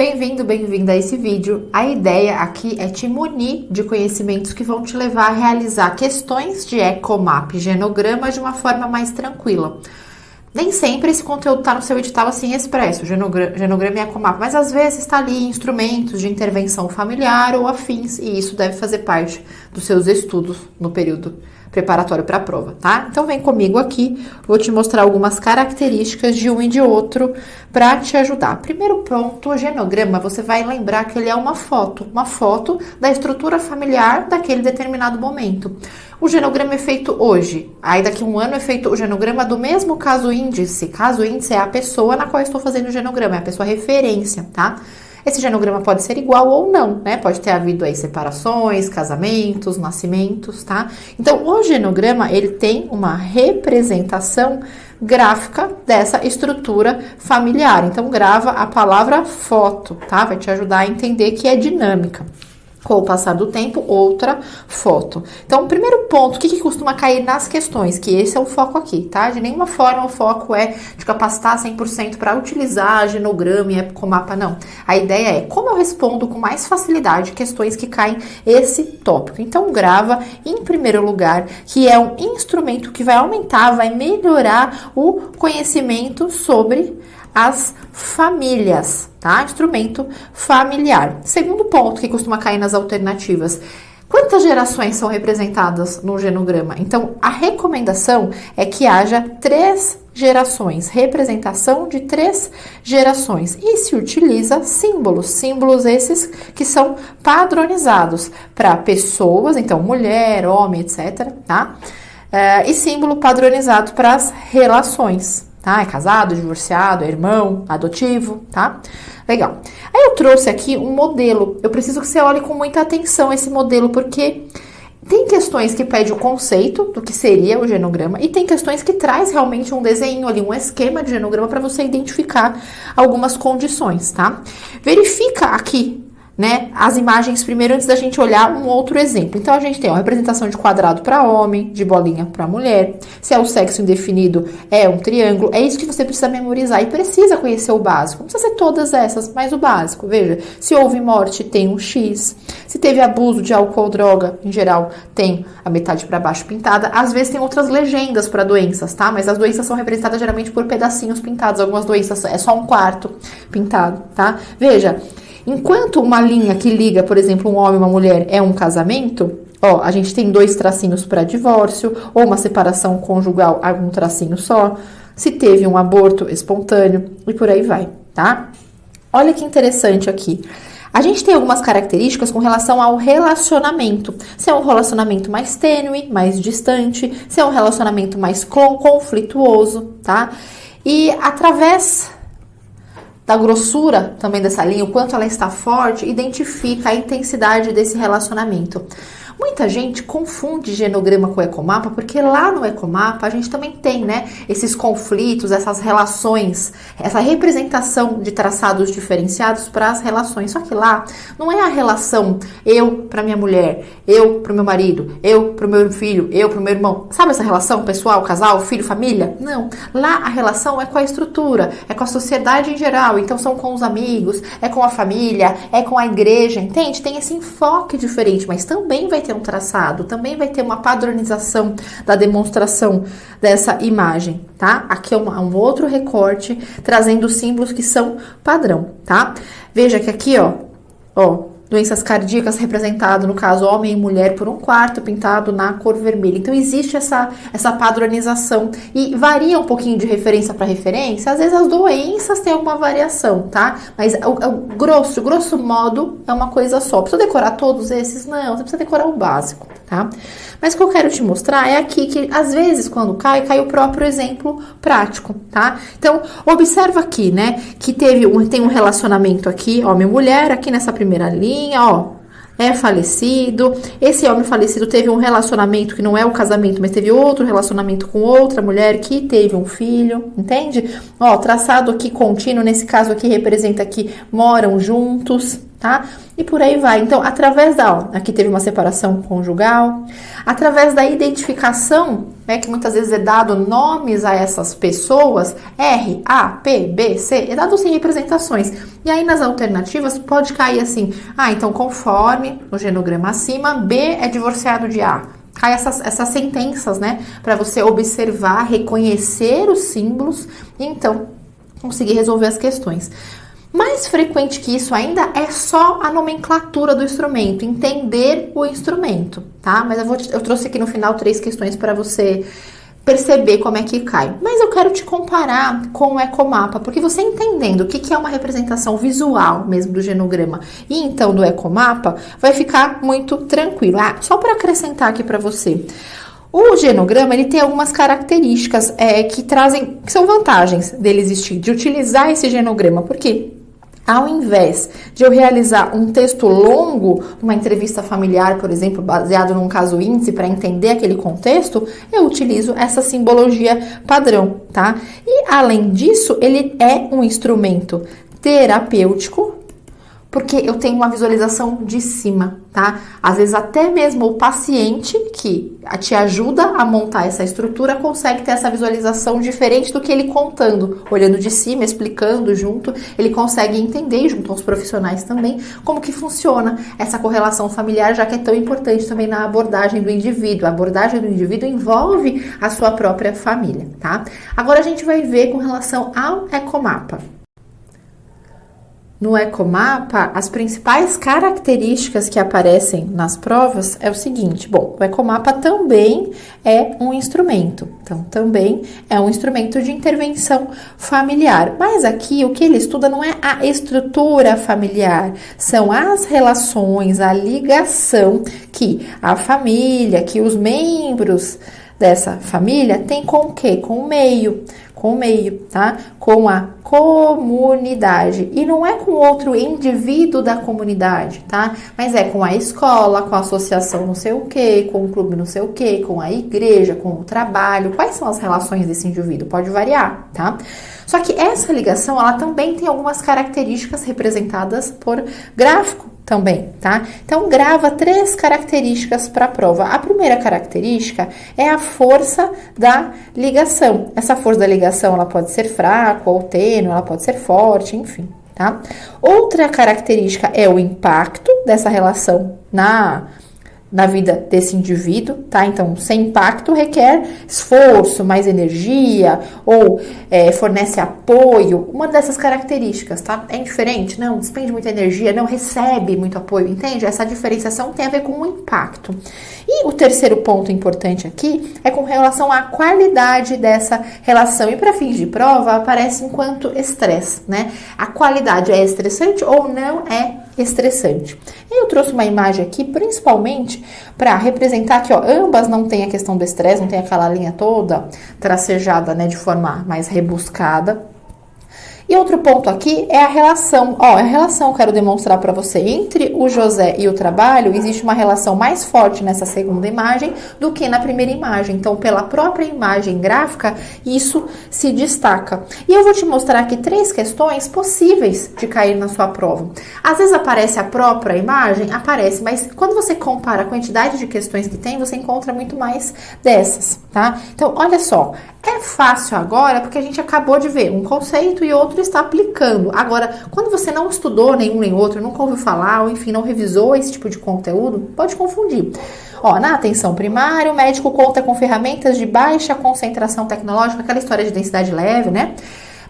Bem-vindo, bem-vinda a esse vídeo. A ideia aqui é te munir de conhecimentos que vão te levar a realizar questões de EcoMap, genograma, de uma forma mais tranquila. Nem sempre esse conteúdo está no seu edital assim expresso, genograma e EcoMap, mas às vezes está ali em instrumentos de intervenção familiar ou afins, e isso deve fazer parte dos seus estudos no período preparatório para a prova, tá? Então vem comigo aqui, vou te mostrar algumas características de um e de outro para te ajudar. Primeiro ponto, o genograma, você vai lembrar que ele é uma foto da estrutura familiar daquele determinado momento. O genograma é feito hoje, aí daqui a um ano é feito o genograma do mesmo caso índice. Caso índice é a pessoa na qual eu estou fazendo o genograma, é a pessoa referência, tá? Esse genograma pode ser igual ou não, né? Pode ter havido aí separações, casamentos, nascimentos, tá? Então, o genograma, ele tem uma representação gráfica dessa estrutura familiar. Então, grava a palavra foto, tá? Vai te ajudar a entender que é dinâmica. Com o passar do tempo, outra foto. Então, o primeiro ponto, o que costuma cair nas questões? Que esse é o foco aqui, tá? De nenhuma forma o foco é de capacitar 100% para utilizar genograma e EcoMapa, não. A ideia é como eu respondo com mais facilidade questões que caem esse tópico. Então, grava em primeiro lugar, que é um instrumento que vai aumentar, vai melhorar o conhecimento sobre as famílias, tá? Instrumento familiar. Segundo ponto que costuma cair nas alternativas. Quantas gerações são representadas no genograma? Então, a recomendação é que haja 3 gerações, representação de 3 gerações. E se utiliza símbolos esses que são padronizados para pessoas, então mulher, homem, etc, tá? E símbolo padronizado para as relações. Tá? É casado, divorciado, é irmão, adotivo, tá? Legal. Aí eu trouxe aqui um modelo. Eu preciso que você olhe com muita atenção esse modelo, porque tem questões que pede o conceito do que seria o genograma e tem questões que traz realmente um desenho ali, um esquema de genograma para você identificar algumas condições, tá? Verifica aqui, né, as imagens primeiro antes da gente olhar um outro exemplo. Então, a gente tem a representação de quadrado para homem, de bolinha para mulher. Se é o sexo indefinido, é um triângulo. É isso que você precisa memorizar e precisa conhecer o básico. Não precisa ser todas essas, mas o básico. Veja, se houve morte, tem um X. Se teve abuso de álcool ou droga, em geral, tem a metade para baixo pintada. Às vezes tem outras legendas para doenças, tá? Mas as doenças são representadas geralmente por pedacinhos pintados. Algumas doenças é só um quarto pintado, tá? Veja, enquanto uma linha que liga, por exemplo, um homem e uma mulher é um casamento, ó, a gente tem 2 tracinhos para divórcio, ou uma separação conjugal, um tracinho só, se teve um aborto espontâneo, e por aí vai, tá? Olha que interessante aqui. A gente tem algumas características com relação ao relacionamento. Se é um relacionamento mais tênue, mais distante, se é um relacionamento mais conflituoso, tá? E através da grossura também dessa linha, o quanto ela está forte, identifica a intensidade desse relacionamento. Muita gente confunde genograma com EcoMapa, porque lá no EcoMapa a gente também tem, né, esses conflitos, essas relações, essa representação de traçados diferenciados para as relações. Só que lá não é a relação eu para minha mulher, eu para o meu marido, eu para o meu filho, eu para o meu irmão. Sabe essa relação pessoal, casal, filho, família? Não. Lá a relação é com a estrutura, é com a sociedade em geral. Então são com os amigos, é com a família, é com a igreja, entende? Tem esse enfoque diferente, mas também vai ter um traçado, também vai ter uma padronização da demonstração dessa imagem, tá? Aqui é um outro recorte, trazendo símbolos que são padrão, tá? Veja que aqui, ó, doenças cardíacas representado, no caso, homem e mulher por um quarto, pintado na cor vermelha. Então, existe essa padronização e varia um pouquinho de referência para referência. Às vezes, as doenças têm alguma variação, tá? Mas o grosso modo, é uma coisa só. Precisa decorar todos esses? Não, você precisa decorar o básico, tá? Mas o que eu quero te mostrar é aqui que, às vezes, quando cai o próprio exemplo prático, tá? Então, observa aqui, né, que tem um relacionamento aqui, homem e mulher, aqui nessa primeira linha, ó, é falecido. Esse homem falecido teve um relacionamento que não é o casamento, mas teve outro relacionamento com outra mulher que teve um filho, entende? Ó, traçado aqui contínuo, nesse caso aqui representa que moram juntos, tá? E por aí vai. Então, através aqui teve uma separação conjugal, através da identificação, né, que muitas vezes é dado nomes a essas pessoas, R, A, P, B, C, é dado sem representações. E aí nas alternativas pode cair assim, então conforme o genograma acima, B é divorciado de A. Cai essas sentenças, né, para você observar, reconhecer os símbolos e então conseguir resolver as questões. Mais frequente que isso ainda é só a nomenclatura do instrumento, entender o instrumento, tá? Mas eu trouxe aqui no final 3 questões para você perceber como é que cai. Mas eu quero te comparar com o Ecomapa, porque você entendendo o que é uma representação visual mesmo do genograma e então do Ecomapa, vai ficar muito tranquilo. Só para acrescentar aqui para você. O genograma, ele tem algumas características que são vantagens dele existir, de utilizar esse genograma, porque ao invés de eu realizar um texto longo, uma entrevista familiar, por exemplo, baseado num caso índice para entender aquele contexto, eu utilizo essa simbologia padrão, tá? E além disso, ele é um instrumento terapêutico, porque eu tenho uma visualização de cima, tá? Às vezes até mesmo o paciente que te ajuda a montar essa estrutura consegue ter essa visualização diferente do que ele contando, olhando de cima, explicando junto, ele consegue entender, junto aos profissionais também, como que funciona essa correlação familiar, já que é tão importante também na abordagem do indivíduo. A abordagem do indivíduo envolve a sua própria família, tá? Agora a gente vai ver com relação ao Ecomapa. No Ecomapa, as principais características que aparecem nas provas é o seguinte. Bom, o Ecomapa também é um instrumento. Então, também é um instrumento de intervenção familiar. Mas aqui, o que ele estuda não é a estrutura familiar. São as relações, a ligação que a família, que os membros dessa família têm com o quê? Com o meio, tá? Com a comunidade. E não é com outro indivíduo da comunidade, tá? Mas é com a escola, com a associação não sei o quê, com o clube não sei o quê, com a igreja, com o trabalho. Quais são as relações desse indivíduo? Pode variar, tá? Só que essa ligação, ela também tem algumas características representadas por gráfico também, tá? Então, grava 3 características para a prova. A primeira característica é a força da ligação. Essa força da ligação, ela pode ser fraca ou tênue, ela pode ser forte, enfim, tá? Outra característica é o impacto dessa relação na vida desse indivíduo, tá? Então, sem impacto requer esforço, mais energia ou fornece apoio. Uma dessas características, tá? É indiferente? Não, despende muita energia, não recebe muito apoio, entende? Essa diferenciação tem a ver com o impacto. E o terceiro ponto importante aqui é com relação à qualidade dessa relação. E para fins de prova, aparece enquanto estresse, né? A qualidade é estressante ou não é estressante. E eu trouxe uma imagem aqui, principalmente para representar que, ambas não tem a questão do estresse, não tem aquela linha toda tracejada, né, de forma mais rebuscada. E outro ponto aqui é a relação. A relação que eu quero demonstrar para você entre o José e o trabalho, existe uma relação mais forte nessa segunda imagem do que na primeira imagem. Então, pela própria imagem gráfica, isso se destaca. E eu vou te mostrar aqui 3 questões possíveis de cair na sua prova. Às vezes aparece a própria imagem, aparece, mas quando você compara a quantidade de questões que tem, você encontra muito mais dessas, tá? Então, olha só. É fácil agora porque a gente acabou de ver um conceito e outro está aplicando. Agora, quando você não estudou nenhum nem outro, nunca ouviu falar, ou enfim, não revisou esse tipo de conteúdo, pode confundir. Na atenção primária, o médico conta com ferramentas de baixa concentração tecnológica, aquela história de densidade leve, né?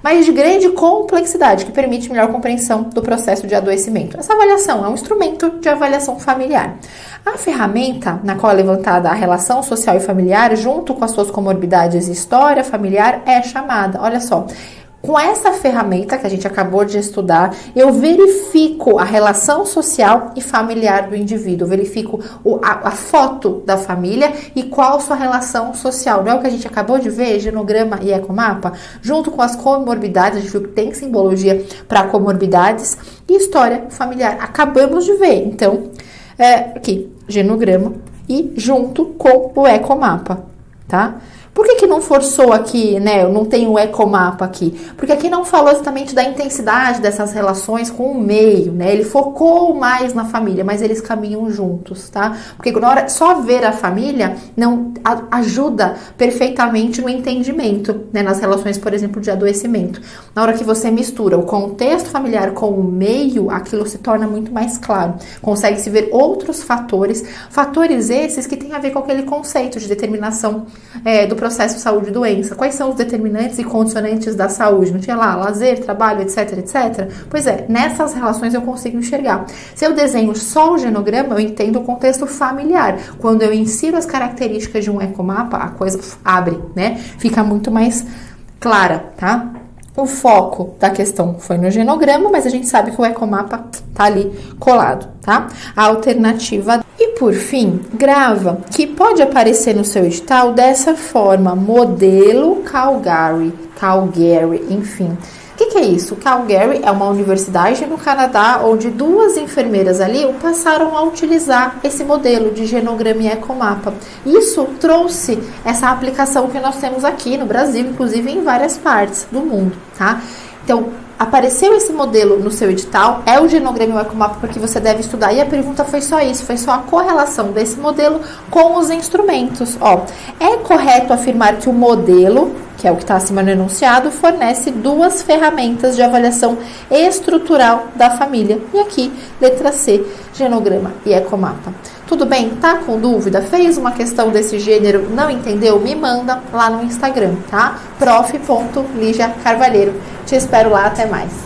Mas de grande complexidade, que permite melhor compreensão do processo de adoecimento. Essa avaliação é um instrumento de avaliação familiar. A ferramenta na qual é levantada a relação social e familiar, junto com as suas comorbidades e história familiar, é chamada, olha só, com essa ferramenta que a gente acabou de estudar, eu verifico a relação social e familiar do indivíduo, verifico a foto da família e qual sua relação social. Não é o que a gente acabou de ver, genograma e ecomapa? Junto com as comorbidades, a gente viu que tem simbologia para comorbidades e história familiar. Acabamos de ver, então, aqui, genograma e junto com o ecomapa, tá? Por que não forçou aqui, né? Eu não tenho o ecomapa aqui. Porque aqui não falou exatamente da intensidade dessas relações com o meio, né? Ele focou mais na família, mas eles caminham juntos, tá? Porque na hora só ver a família não ajuda perfeitamente no entendimento, né? Nas relações, por exemplo, de adoecimento. Na hora que você mistura o contexto familiar com o meio, aquilo se torna muito mais claro. Consegue-se ver outros fatores esses que têm a ver com aquele conceito de determinação do processo saúde e doença. Quais são os determinantes e condicionantes da saúde? Não tinha lá lazer, trabalho, etc, etc? Pois é, nessas relações eu consigo enxergar. Se eu desenho só o genograma, eu entendo o contexto familiar. Quando eu insiro as características de um ecomapa, a coisa abre, né? Fica muito mais clara, tá? O foco da questão foi no genograma, mas a gente sabe que o ecomapa tá ali colado, tá? A alternativa. E por fim, grava que pode aparecer no seu edital dessa forma: modelo Calgary, enfim. O que é isso? Calgary é uma universidade no Canadá onde 2 enfermeiras ali passaram a utilizar esse modelo de genograma e ecomapa. Isso trouxe essa aplicação que nós temos aqui no Brasil, inclusive em várias partes do mundo, tá? Então, apareceu esse modelo no seu edital, é o genograma e o ecomapa porque você deve estudar. E a pergunta foi só isso, foi só a correlação desse modelo com os instrumentos. Ó, é correto afirmar que o modelo, que é o que está acima no enunciado, fornece 2 ferramentas de avaliação estrutural da família. E aqui, letra C, genograma e ecomapa. Tudo bem? Tá com dúvida? Fez uma questão desse gênero, não entendeu? Me manda lá no Instagram, tá? prof.ligia Carvalheiro. Te espero lá, até mais.